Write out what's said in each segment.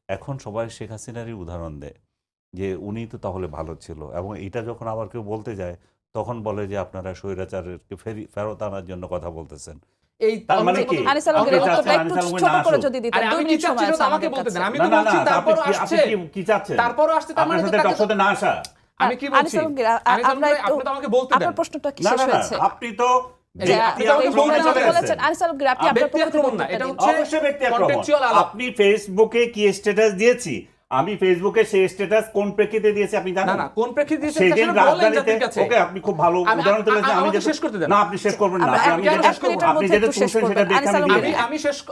এখন সবাই শেখ হাসিনারই উদাহরণ দেয় যে উনি তো তাহলে ভালো ছিল, এবং এটা যখন আবার কেউ বলতে যায় তখন বলে যে আপনারা স্বৈরাচারকে ফেরত আনার জন্য কথা বলতেছেন। এই তার মানে কি আনিস আলমগীর উত্তরটা একটু ছোট করে যদি দিতেন, 2 মিনিট সময় আছে আমাকে আমাদের বলতে কাছে। দেন, আমি তো বলছি তারপর আসছে, কি চাচ্ছেন? তারপর আসছে, তার মানে আপনার সাথে টকশোতে না আসা। আমি কি আনিস বলছি আলমগীর, আমরা আপনি তো আমাকে বলতে দেন। আপনার প্রশ্নটা কি না শেষ না না, হয়েছে? আপনি তো আপনি তো আমাকে বলেছেন আনিস আলমগীর, আপনি আপনার ব্যক্তি আক্রমণ না, এটা হচ্ছে অবশ্যই ব্যক্তি আক্রমণ। কন্টেক্সচুয়াল আলাপ। আপনি ফেসবুকে কি স্ট্যাটাস দিয়েছি, আমি ফেসবুকে সেই স্ট্যাটাস কোন প্রেক্ষিতে দিয়েছি আপনি জানেন? না না, কোন প্রেক্ষিতে দিয়েছেন সেদিন সেটা বলেন রাজধানীতে, জাতির কাছে। ওকে আপনি খুব ভালো উদাহরণ দিলেন যে আমি আমাকে যেটা শেষ করতে দেন। না, আপনি শেষ করবেন না, আমরা আমি এক যেটা মিনিটের আপনি মধ্যে যেটা একটু শেষ শুনছেন সেটা করবেন। দেখে আমি আনিস দিয়ে আলমগীর,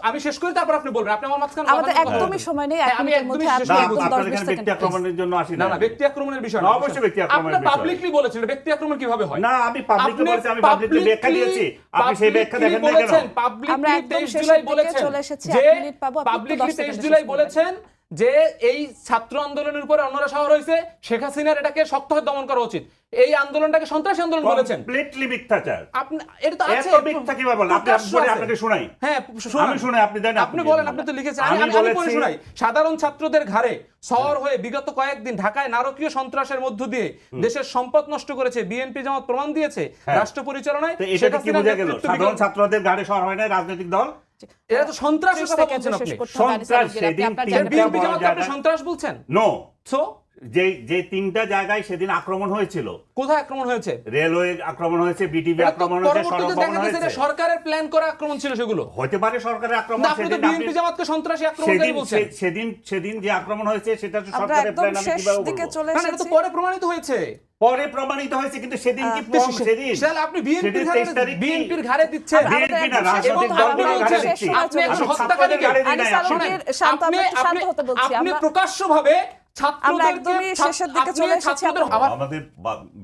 আমি শেষ করি, তারপর আপনি বলবেন। আপনি আমার মাঝখানে আমাদের একদমই সময় নেই, 1 মিনিটের মধ্যে আপনি না, একদম 10 আপনার এখানে 20 ব্যক্তি সেকেন্ড আক্রমণের জন্য আসি না না। না, ব্যক্তি আক্রমণের বিষয় না, অবশ্যই ব্যক্তি আক্রমণের আপনি বিষয়। পাবলিকলি বলেছেন, ব্যক্তি আক্রমণ কিভাবে হয়? না, আমি পাবলিকলি বলেছি, আমি পাবলিকলি ব্যাখ্যা দিয়েছি, আপনি সেই ব্যাখ্যা দেখেন না কেন? আমরা পাবলিকলি একদম 23 শেষের জুলাই দিকে বলেছেন চলে এসেছি, যে 1 মিনিট পাবো, আপনি একটু পাবলিকলি 10 23 সেকেন্ডে জুলাই শেষ করবেন। বলেছেন যে এই ছাত্র আন্দোলনের উপরে অন্যরা শহর হয়েছে, শেখ হাসিনার এটাকে শক্তভাবে দমন করা উচিত, এই আন্দোলনটাকে সন্ত্রাসী আন্দোলন বলেছেন। কমপ্লিটলি মিথ্যাচার। আপনি এটা তো আছে, এত মিথ্যা কিভাবে বলেন? আপনি পরে আপনাকে শুনাই। হ্যাঁ, আমি শুনাই, আপনি দেন, আপনি বলেন, আপনি তো লিখেছেন, আমি পড়ে শোনাই। সাধারণ ছাত্রদের ঘাড়ে সওয়ার হয়ে বিগত কয়েকদিন ঢাকায় নারকীয় সন্ত্রাসের মধ্য দিয়ে দেশের সম্পদ নষ্ট করেছে বিএনপি জামাত প্রমাণ দিয়েছে রাষ্ট্র পরিচালনায়। তো এটা কি বোঝা গেল? সাধারণ ছাত্রদের গাড়ি সওয়ার হয় না রাজনৈতিক দল? এরা তো সন্ত্রাসের কথা বলছেন আপনি। সন্ত্রাস সেদিন বিএনপি জামাতকে আপনি সন্ত্রাস বলছেন? নো। সো যে তিনটা জায়গায় সেদিন আক্রমণ হয়েছিল, কোথায় আক্রমণ হয়েছে? রেলওয়ে আক্রমণ হয়েছে, বিটিভি আক্রমণ হয়েছে, পরবর্তীতে দেখা গেছে এটা সরকারের প্ল্যান করা আক্রমণ ছিল, সেগুলো হতে পারে সরকারের আক্রমণ। না, আপনি তো বিএনপি জামাতকে সন্ত্রাসী আক্রমণকারী বলছেন। সেদিন যে আক্রমণ হয়েছে সেটা তো আমরা সরকারের একদম প্ল্যান। আমি শেষ কিভাবে দিকে বলবো? চলে না, এটা তো এসেছি। পরে প্রমাণিত হয়েছে। পরে প্রমাণিত হয়েছে, কিন্তু সেদিন কি প্রমাণ? সেদিন তাহলে আপনি বিএনপির সেদিন 23 তারিখ কি? বিএনপির ঘাড়ে দিচ্ছেন। বিএনপি না, রাজনৈতিক এবং দলগুলোর আপনি ঘাড়ে বলছেন, দিচ্ছি। আপনি একজন আমি হত্যাকারী ছাত্রদের ঘাড়ে দিই আনিস নাই। আলমগীর, শান্ত, আমরা একটু শান্ত হতে বলছি। আপনি আমরা প্রকাশ্যভাবে আমরা একদমই শেষের দিকে চলে এসেছি। আমাদের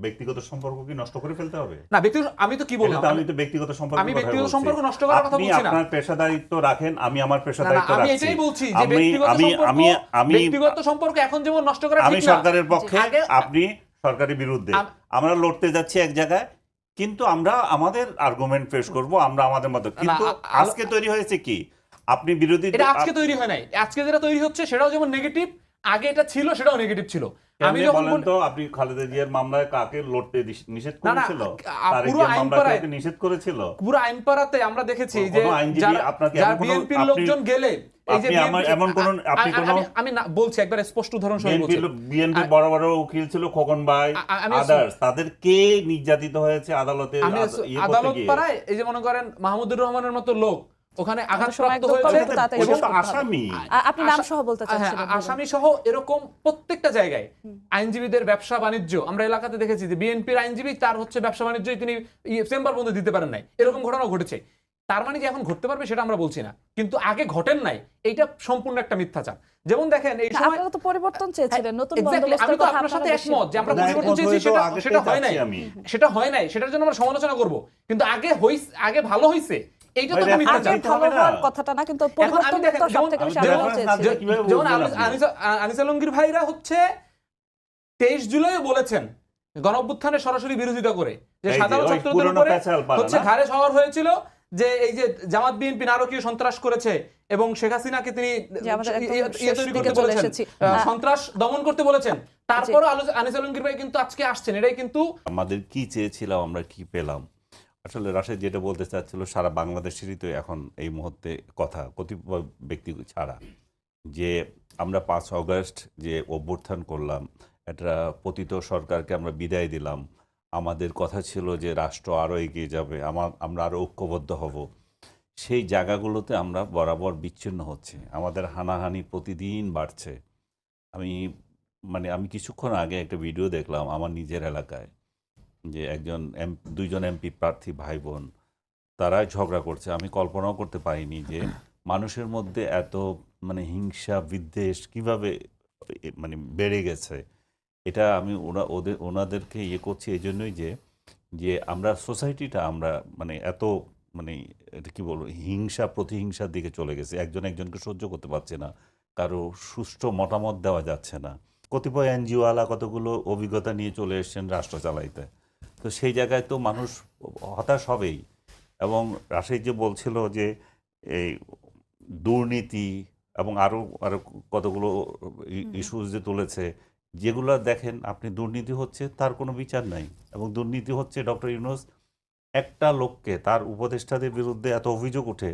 ব্যক্তিগত সম্পর্ক কি নষ্ট করে ফেলতে হবে? না, ব্যক্তিগত, আমি তো কি বললাম, আমি তো ব্যক্তিগত সম্পর্ক, আমি ব্যক্তিগত সম্পর্ক নষ্ট করার কথা বলছি না। আপনি আপনার পেশাদারিত্ব রাখেন, আমি আমার পেশাদারিত্ব আমি রাখছি। এটাই বলছি যে ব্যক্তিগত সম্পর্ক এখন যেমন নষ্ট করা ঠিক না। আমি সরকারের পক্ষে, আপনি সরকারের বিরুদ্ধে। আমরা লড়তে যাচ্ছি এক জায়গায়, কিন্তু আমরা আমাদের আর্গুমেন্ট পেশ করব, আমরা আমাদের মতো। কিন্তু আজকে তৈরি হয়েছে কি, আপনি বিরোধী, এটা আজকে তৈরি হয় নাই। আজকে যেটা তৈরি হচ্ছে সেটাও যেমন নেগেটিভ, আগে এটা ছিল সেটাও নেগেটিভ ছিল। আমি যখন বলেন তো, আপনি খালেদা জিয়ার মামলায় কাকে লড়তে নিষেধ করেছিল? পুরো আইন পাড়ায় নিষেধ করেছিল। পুরো আইন পাড়াতে আমরা দেখেছি যে যারা বিএনপির লোকজন গেলে, এই যে এমন কোন আপনি কোন, আমি বলছি একবার স্পষ্ট উদাহরণ সহ বলছি, বিএনপি বড় বড় উকিল ছিল, খোকন ভাই, আদার্স, তাদের কে নির্যাতিত হয়েছে আদালতে? আদালত পাড়ায় এই যে মনে করেন মাহমুদুর রহমানের মতো লোক ওখানে আঘাতপ্রাপ্ত হয়েছে, আসামি, আপনি নাম সহ বলতে চাচ্ছেন? আসামি সহ এরকম প্রত্যেকটা জায়গায় আইনজীবীদের ব্যবসা বাণিজ্য আমরা এলাকাতে দেখেছি যে বিএনপির আইনজীবী তার হচ্ছে ব্যবসা বাণিজ্য তিনি চেম্বার বন্ধ দিতে পারেন নাই, এরকম ঘটনাও ঘটেছে। তার মানে যে এখন ঘটতে পারবে সেটা আমরা বলছি না, কিন্তু আগে ঘটেন নাই, এইটা সম্পূর্ণ একটা মিথ্যাচার। যেমন দেখেন এই সময় আপনারা তো পরিবর্তন চেয়েছিলেন, নতুন বন্দোবস্তের আমি তো কথা আপনার সাথে আপনারা একমত যে আমরা না, পরিবর্তন চেয়েছি, সেটা হয় নাই, সেটার জন্য আমরা সমালোচনা করব, কিন্তু আগে ভালো হইছে, এইটা তো মিথ্যাচার। আগে ভালো হওয়ার কথাটা না, কিন্তু পরিবর্তন তো সবথেকে বেশি আগ্রহ চেয়েছি। যেমন আনিস আলমগীর ভাইরা হচ্ছে 23 জুলাইও বলেছেন গণঅভ্যুত্থানের সরাসরি বিরোধিতা করে যে সাধারণ ছাত্রদের উপরে হচ্ছে ঘাড়ে সওয়ার হয়েছিল, যে এই যে জামাত বিএনপি নারকীয় সন্ত্রাস করেছে এবং শেখ হাসিনাকে তিনি তৈরি করতে বলেছেন, সন্ত্রাস দমন করতে বলেছেন। তারপরও আনিস আলমগীর ভাই কিন্তু আজকে আসছেন, এটাই কিন্তু আমাদের কি চেয়েছিলাম, আমরা কি পেলাম। আসলে রাশেদ যেটা বলতে চাচ্ছিল, সারা বাংলাদেশেরই তো এখন এই মুহূর্তে কথা, কতিপয় ব্যক্তি ছাড়া, যে আমরা 5 অগস্ট যে অভ্যুত্থান করলাম, একটা পতিত সরকারকে আমরা বিদায় দিলাম, আমাদের কথা ছিল যে রাষ্ট্র আরও এগিয়ে যাবে, আমরা আরও ঐক্যবদ্ধ হব, সেই জায়গাগুলোতে আমরা বরাবর বিচ্ছিন্ন হচ্ছে, আমাদের হানাহানি প্রতিদিন বাড়ছে। আমি কিছুক্ষণ আগে একটা ভিডিও দেখলাম আমার নিজের এলাকায়, যে দুইজন এমপি প্রার্থী ভাই বোন, তারাই ঝগড়া করছে। আমি কল্পনাও করতে পারিনি যে মানুষের মধ্যে এত হিংসা বিদ্বেষ কিভাবে বেড়ে গেছে। এটা আমি ওনাদেরকে করছি এই জন্যই যে আমরা সোসাইটিটা আমরা এত এটা কি বলবো, হিংসা প্রতিহিংসার দিকে চলে গেছে, একজন একজনকে সহ্য করতে পারছে না, কারো সুষ্ঠু মতামত দেওয়া যাচ্ছে না। কতিপয় এনজিওওয়ালা কতগুলো অভিজ্ঞতা নিয়ে চলে এসছেন রাষ্ট্র চালাইতে, তো সেই জায়গায় তো মানুষ হতাশ হবেই। এবং রাশেদ যে বলছিল যে এই দুর্নীতি এবং আরো আরো কতগুলো ইস্যুস যে তুলেছে, যেগুলো দেখেন আপনি, দুর্নীতি হচ্ছে তার কোনো বিচার নাই, এবং দুর্নীতি হচ্ছে ডক্টর ইউনূস একটা লোককে, তার উপদেষ্টাদের বিরুদ্ধে এত অভিযোগ উঠে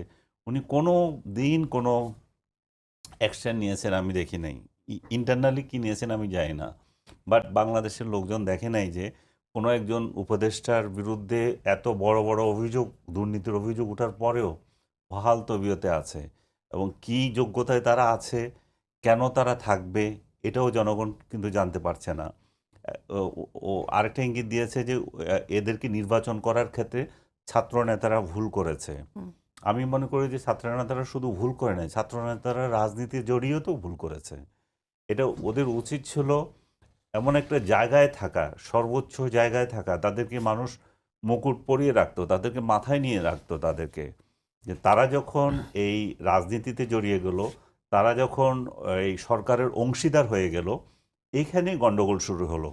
উনি কোনো দিন কোনো অ্যাকশন নিয়েছেন আমি দেখি নাই। ইন্টারনালি কি নিয়েছেন আমি জানি না, বাট বাংলাদেশের লোকজন দেখে নাই যে কোনো একজন উপদেষ্টার বিরুদ্ধে এত বড় বড় অভিযোগ, দুর্নীতির অভিযোগ ওঠার পরেও বহাল তবিয়তে আছে, এবং কি যোগ্যতায় তারা আছে, কেন তারা থাকবে, এটাও জনগণ কিন্তু জানতে পারছে না। ও আরেকটা ইঙ্গিত দিয়েছে যে এদেরকে নির্বাচন করার ক্ষেত্রে ছাত্র নেতারা ভুল করেছে। আমি মনে করি যে ছাত্র নেতারা শুধু ভুল করে নাই, ছাত্র নেতারা রাজনীতি জড়িয়েও ভুল করেছে। এটা ওদের উচিত ছিল এমন একটা জায়গায় থাকা, সর্বোচ্চ জায়গায় থাকা, তাদেরকে মানুষ মুকুট পরিয়ে রাখতো, তাদেরকে মাথায় নিয়ে রাখতো, তাদেরকে যে তারা যখন এই রাজনীতিতে জড়িয়ে গেল, তারা যখন এই সরকারের অংশীদার হয়ে গেল, এইখানেই গন্ডগোল শুরু হলো।